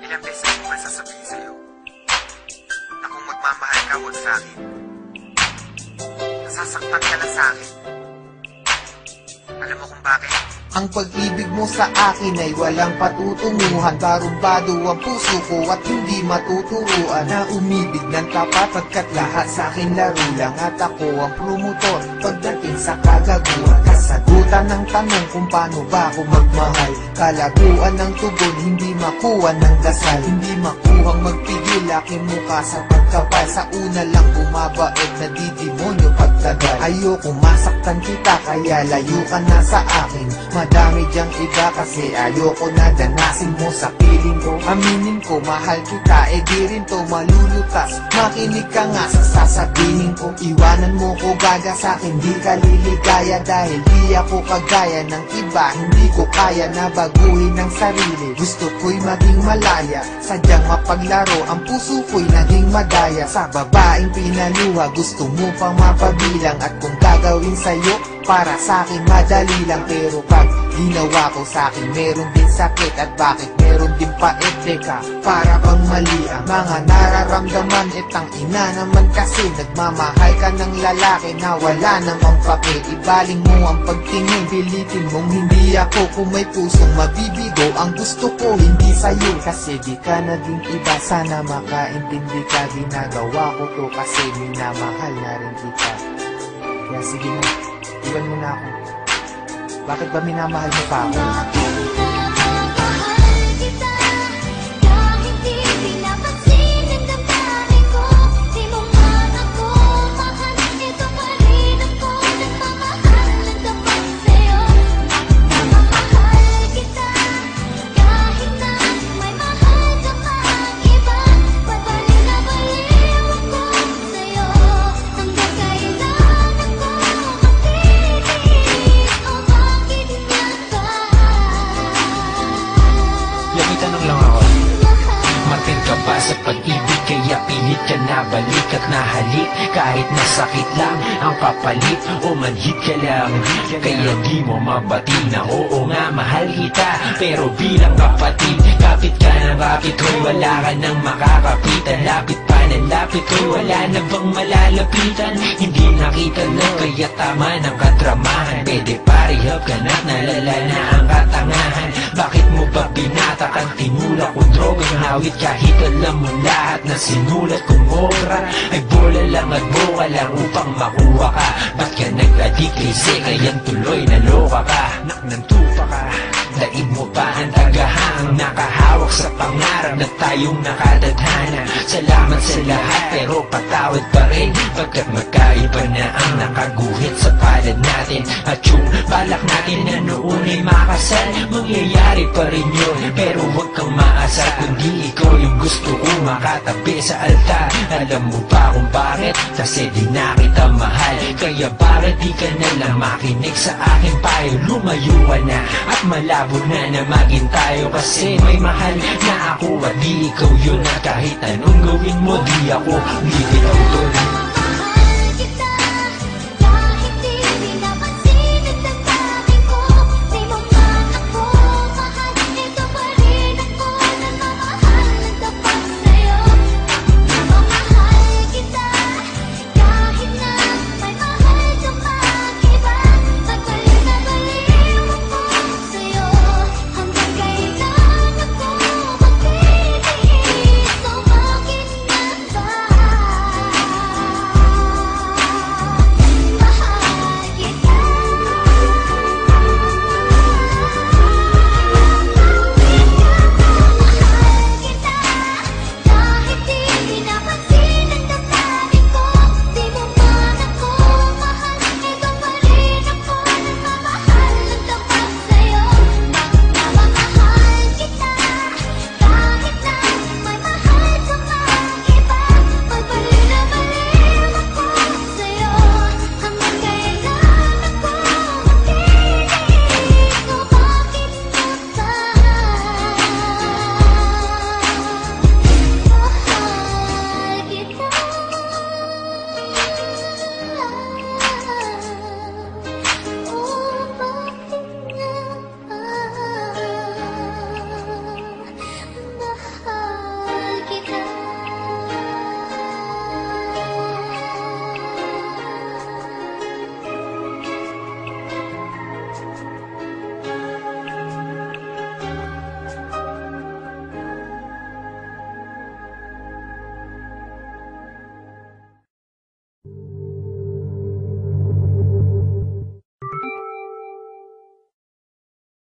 Ilang beses ko ba sasabihin sa'yo na kung magmamahal ka, huwag sa'kin. Nasasaktan ka na sa'kin. Alam mo kung bakit? Ang pag-ibig mo sa akin ay walang patutunguhan. Barumbado ang puso ko at hindi matuturuan na umibig ng tapat, pagkat lahat sa akin laro lang. At ako ang promotor pagdating sa kagaguhan. Kasagutan ng tanong kung paano ba ako magmahal. Kalaguan ng tugon, hindi makuha ng dasal. Hindi makuhang magpigil aking mukha sa pagkapal. Sa una lang bumabait na didemonyo pagtagal. Ayoko masaktan kita kaya layo ka na sa akin. Madami diyang iba kasi ayoko na danasin mo sa piling ko. Aminin ko mahal kita, di rin to malulutas. Makinig ka nga sa sasabihin ko. Iwanan mo ko gaga sa'kin, di ka liligaya. Dahil di ako kagaya ng iba, hindi ko kaya na baguhin ang sarili. Gusto ko'y maging malaya, sadyang mapaglaro. Ang puso ko'y naging madaya sa babaeng pinaluha. Gusto mo pang mapabilang at kung gagawin sa'yo, para sa'kin madali lang. Pero pag ginawa ko sa'kin, meron din sakit. At bakit meron din pait? Teka, para bang mali ang mga nararamdaman? Itang ina naman kasi nagmamahal ka ng lalaki na wala namang pake. Ibaling mo ang pagtingin, pilitin mong hindi ako. Kung may pusong mabibigo, ang gusto ko hindi sa'yo. Kasi di ka naging iba, sana makaintindi ka. Ginagawa ko to kasi minamahal na rin kita. Kaya sige na, iwan mo na ako. Bakit ba minamahal mo pa ako? Sa pag-ibig kaya pilit ka na balik at nahalik. Kahit nasakit lang ang kapalit o manhid ka lang. Kaya di mo mabati na oo nga mahal kita. Pero bilang kapatid, kapit ka ng kapit ko'y wala ka nang makakapitan. Lapit pa ng lapit ko'y wala na bang malalapitan. Hindi nakita lang kaya tama ng kadramahan. Pwede parihab ka na't nalala na ang katangahan. Bakit mo ba binatakan tinulak kong drawing hawit kahit alam mo lahat na sinulat kong obra ay bola lang at boka lang upang makuha ka. Ba't ka nag-addict kasi kayang tuloy naloka ka? Nak ng tupa ka, daig mo pa ang tagahang nakahawak sa pangarap na tayong nakadadhana. Salamat sa lahat pero patawad pa rin pagkat magkaiba na ang nakaguhit sa palad natin. At yung balak natin na noon ay makasal, mangyayari pa rin yun. Pero huwag kang maasar kundi ikaw yung gusto ko makatabi sa altar. Alam mo ba kung bakit? Kasi di na kita mahal. Kaya para di ka na lang makinig sa aking payo, lumayo ka na at malabo na na maging tayo. Kasi may mahal na ako at di ikaw yun. At kahit anong gawin mo di ako bibitaw doon.